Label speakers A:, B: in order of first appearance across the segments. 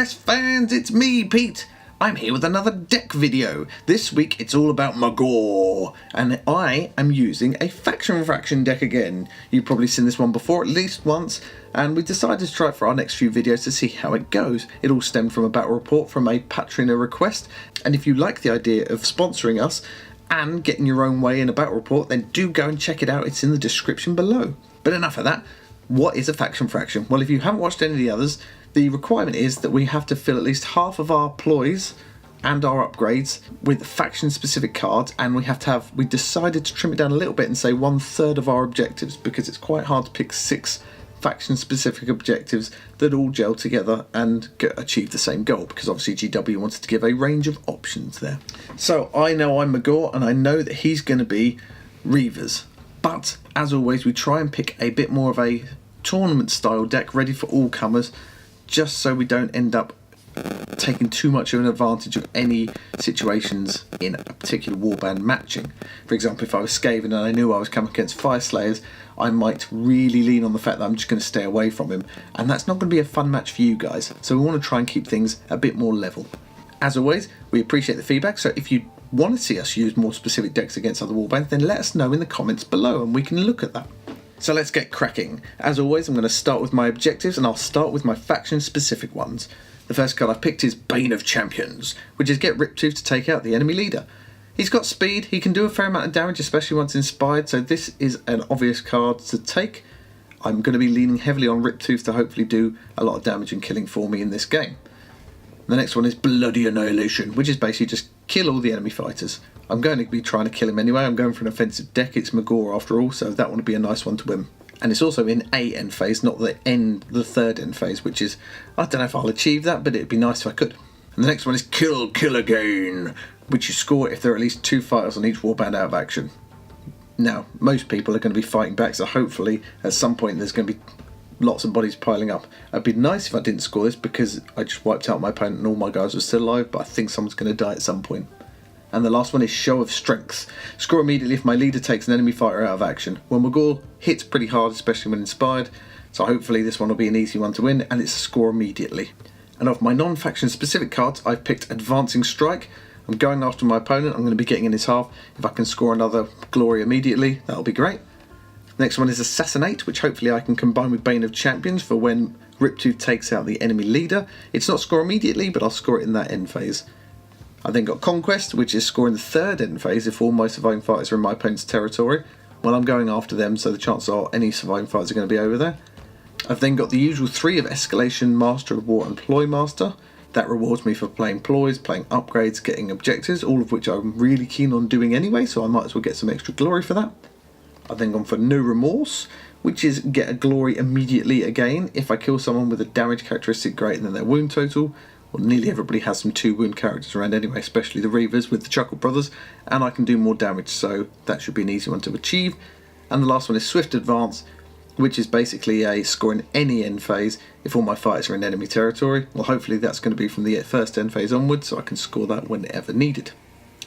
A: Yes fans, it's me, Pete. I'm here with another deck video. This week it's all about Magore, and I am using a faction fraction deck again. You've probably seen this one before at least once, and we decided to try it for our next few videos to see how it goes. It all stemmed from a battle report from a Patreon request, and if you like the idea of sponsoring us and getting your own way in a battle report, then do go and check it out. It's in the description below. But enough of that. What is a faction fraction? Well, if you haven't watched any of the others, the requirement is that we have to fill at least half of our ploys and our upgrades with faction specific cards, and we decided to trim it down a little bit and say 1/3 of our objectives, because it's quite hard to pick 6 faction specific objectives that all gel together and achieve the same goal, because obviously GW wanted to give a range of options there. So I know I'm Magore, and I know that he's going to be reavers, but as always we try and pick a bit more of a tournament style deck ready for all comers, just so we don't end up taking too much of an advantage of any situations in a particular warband matching. For example, if I was Skaven and I knew I was coming against Fire Slayers, I might really lean on the fact that I'm just going to stay away from him, and that's not going to be a fun match for you guys, so we want to try and keep things a bit more level. As always, we appreciate the feedback, so if you want to see us use more specific decks against other warbands, then let us know in the comments below and we can look at that. So let's get cracking. As always, I'm going to start with my objectives, and I'll start with my faction specific ones. The first card I've picked is Bane of Champions, which is get Riptooth to take out the enemy leader. He's got speed, he can do a fair amount of damage, especially once inspired, so this is an obvious card to take. I'm going to be leaning heavily on Riptooth to hopefully do a lot of damage and killing for me in this game. The next one is Bloody Annihilation, which is basically just kill all the enemy fighters. I'm going to be trying to kill him anyway. I'm going for an offensive deck. It's Magore after all, so that would be a nice one to win. And it's also in a end phase, not the third end phase, which is, I don't know if I'll achieve that, but it'd be nice if I could. And the next one is Kill Again, which you score if there are at least 2 fighters on each warband out of action. Now, most people are going to be fighting back, so hopefully at some point there's going to be lots of bodies piling up. It'd be nice if I didn't score this, because I just wiped out my opponent and all my guys were still alive, but I think someone's going to die at some point. And the last one is Show of Strength. Score immediately if my leader takes an enemy fighter out of action. Well, Magore hits pretty hard, especially when inspired, so hopefully this one will be an easy one to win, and it's a score immediately. And of my non-faction specific cards, I've picked Advancing Strike. I'm going after my opponent. I'm going to be getting in his half. If I can score another glory immediately, that'll be great. Next one is Assassinate, which hopefully I can combine with Bane of Champions for when Riptooth takes out the enemy leader. It's not score immediately, but I'll score it in that end phase. I then got Conquest, which is scoring the third end phase if all my surviving fighters are in my opponent's territory. Well, I'm going after them, so the chances are any surviving fighters are going to be over there. I've then got the usual 3 of Escalation, Master of War and Ploy Master. That rewards me for playing ploys, playing upgrades, getting objectives, all of which I'm really keen on doing anyway, so I might as well get some extra glory for that. I've then gone for No Remorse, which is get a glory immediately again if I kill someone with a damage characteristic greater than their wound total. Well, nearly everybody has some 2 wound characters around anyway, especially the Reavers with the Chuckle Brothers, and I can do more damage, so that should be an easy one to achieve. And the last one is Swift Advance, which is basically a score in any end phase if all my fighters are in enemy territory. Well, hopefully that's going to be from the first end phase onwards, so I can score that whenever needed.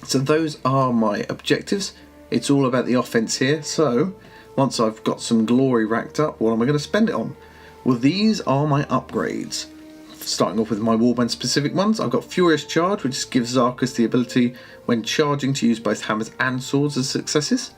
A: So those are my objectives. It's all about the offense here, so once I've got some glory racked up, what am I going to spend it on? Well, these are my upgrades. Starting off with my warband specific ones, I've got Furious Charge, which gives Zarkus the ability when charging to use both hammers and swords as successes.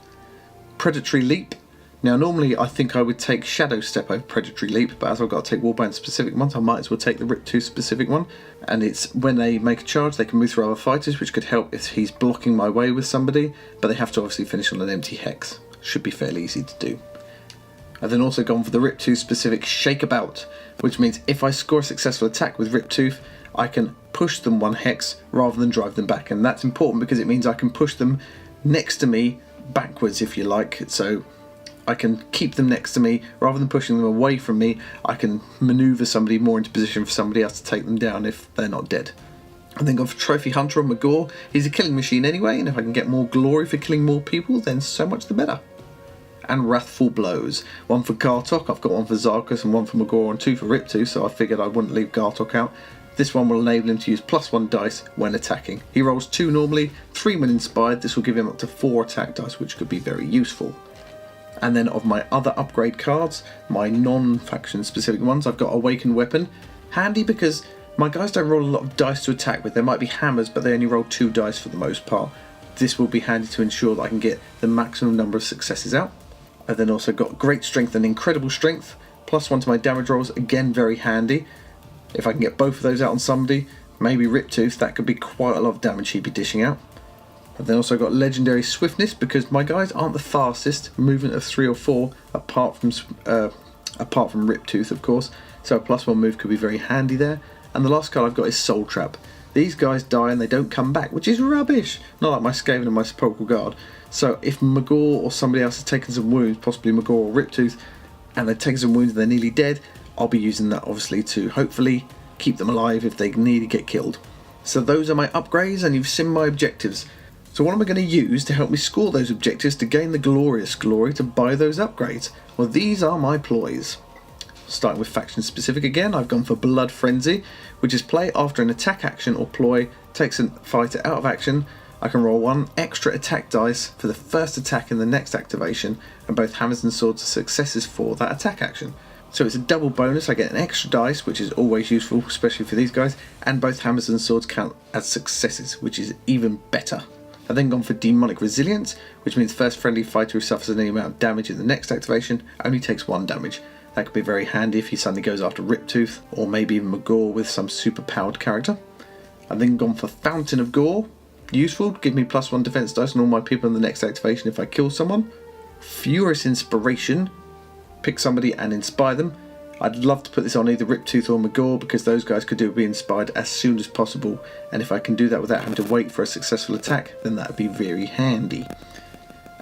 A: Predatory Leap. Now normally I think I would take Shadow Step over Predatory Leap, but as I've got to take warband specific ones, I might as well take the Riptooth specific one. And it's when they make a charge they can move through other fighters, which could help if he's blocking my way with somebody, but they have to obviously finish on an empty hex. Should be fairly easy to do. I've then also gone for the Riptooth specific Shake About, which means if I score a successful attack with Riptooth, I can push them 1 hex rather than drive them back, and that's important because it means I can push them next to me backwards if you like, so I can keep them next to me rather than pushing them away from me. I can maneuver somebody more into position for somebody else to take them down if they're not dead. And then gone for Trophy Hunter on Magore. He's a killing machine anyway, and if I can get more glory for killing more people, then so much the better. And Wrathful Blows. 1 for Gartok, I've got 1 for Zarkus and 1 for Magore and 2 for Riptooth, so I figured I wouldn't leave Gartok out. This one will enable him to use +1 dice when attacking. He rolls 2 normally, 3 when inspired. This will give him up to 4 attack dice, which could be very useful. And then of my other upgrade cards, my non-faction specific ones, I've got Awakened Weapon. Handy because My guys don't roll a lot of dice to attack with. There might be hammers, but they only roll 2 dice for the most part. This will be handy to ensure that I can get the maximum number of successes out. I've then also got great strength and incredible strength, +1 to my damage rolls, again very handy. If I can get both of those out on somebody, maybe Riptooth, that could be quite a lot of damage he'd be dishing out. I've then also got legendary swiftness, because my guys aren't the fastest, movement of 3 or 4, apart from Riptooth of course, so a +1 move could be very handy there. And the last card I've got is Soul Trap. These guys die and they don't come back, which is rubbish, not like my Skaven and my Sepulchral Guard. So if Magore or somebody else has taken some wounds, possibly Magore or Riptooth, and they've taken some wounds and they're nearly dead, I'll be using that obviously to hopefully keep them alive if they need to get killed. So those are my upgrades, and you've seen my objectives. So what am I going to use to help me score those objectives to gain the glorious glory to buy those upgrades? Well, these are my ploys. Starting with faction specific again, I've gone for Blood Frenzy, which is play after an attack action or ploy takes a fighter out of action. I can roll 1 extra attack dice for the first attack in the next activation, and both hammers and swords are successes for that attack action. So it's a double bonus. I get an extra dice, which is always useful, especially for these guys, and both hammers and swords count as successes, which is even better. I've then gone for Demonic Resilience, which means first friendly fighter who suffers any amount of damage in the next activation only takes 1 damage. That could be very handy if he suddenly goes after Riptooth, or maybe even Magore with some super powered character. I've then gone for Fountain of Gore, useful, give me +1 defense dice on all my people in the next activation if I kill someone. Furious Inspiration, pick somebody and inspire them. I'd love to put this on either Riptooth or Magore, because those guys could be inspired as soon as possible, and if I can do that without having to wait for a successful attack, then that would be very handy.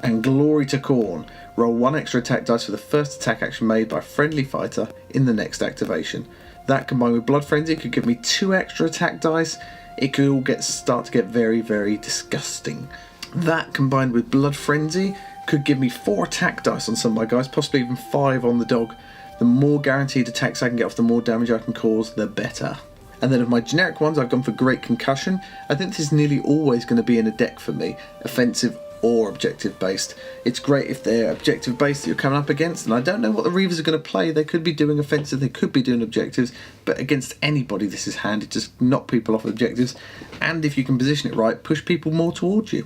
A: And Glory to Khorne, roll 1 extra attack dice for the first attack action made by a friendly fighter in the next activation. That combined with Blood Frenzy could give me 2 extra attack dice. It could all start to get very, very disgusting. That combined with Blood Frenzy could give me 4 attack dice on some of my guys, possibly even 5 on the dog. The more guaranteed attacks I can get off, the more damage I can cause, the better. And then of my generic ones, I've gone for Great Concussion. I think this is nearly always going to be in a deck for me, offensive or objective based. It's great if they're objective based that you're coming up against, and I don't know what the reavers are going to play. They could be doing offensive, they could be doing objectives, but against anybody this is handy. Just knock people off objectives, and if you can position it right, push people more towards you.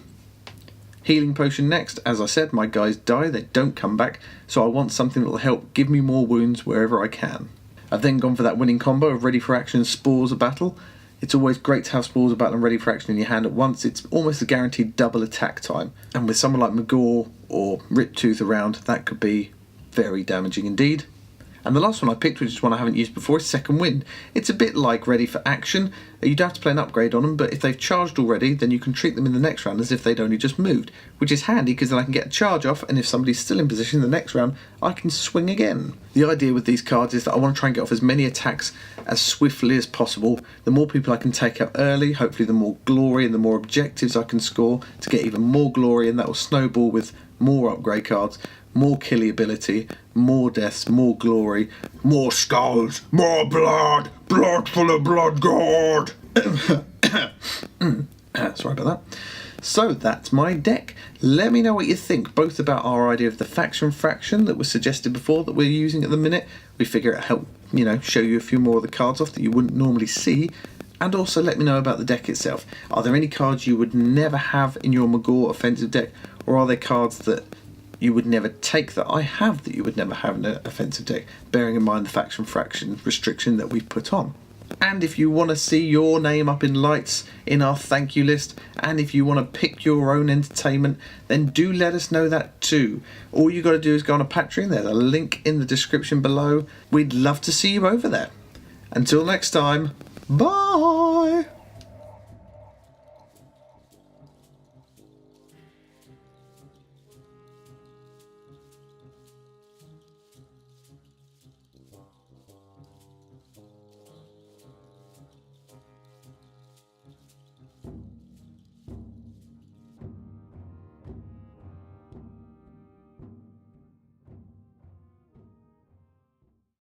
A: Healing Potion next. As I said, my guys die, they don't come back, so I want something that will help give me more wounds wherever I can. I've then gone for that winning combo of Ready for Action and Spores of Battle. It's always great to have Spores of Battle and Ready for Action in your hand at once. It's almost a guaranteed double attack time, and with someone like Magore or Riptooth around, that could be very damaging indeed. And the last one I picked, which is one I haven't used before, is Second Wind. It's a bit like Ready for Action. You don't have to play an upgrade on them, but if they've charged already, then you can treat them in the next round as if they'd only just moved, which is handy because then I can get a charge off, and if somebody's still in position the next round, I can swing again. The idea with these cards is that I want to try and get off as many attacks as swiftly as possible. The more people I can take out early, hopefully the more glory and the more objectives I can score to get even more glory, and that will snowball with more upgrade cards, more killy ability, more deaths, more glory, more skulls, more blood, blood full of blood god. Sorry about that. So that's my deck. Let me know what you think, both about our idea of the faction fraction that was suggested before that we're using at the minute. We figure it help, show you a few more of the cards off that you wouldn't normally see. And also let me know about the deck itself. Are there any cards you would never have in your Magore offensive deck, or are there cards that you would never take that I have that you would never have in an offensive deck, bearing in mind the faction fraction restriction that we've put on? And if you want to see your name up in lights in our thank you list, and if you want to pick your own entertainment, then do let us know that too. All you got to do is go on a Patreon. There's a link in the description below. We'd love to see you over there. Until next time, bye!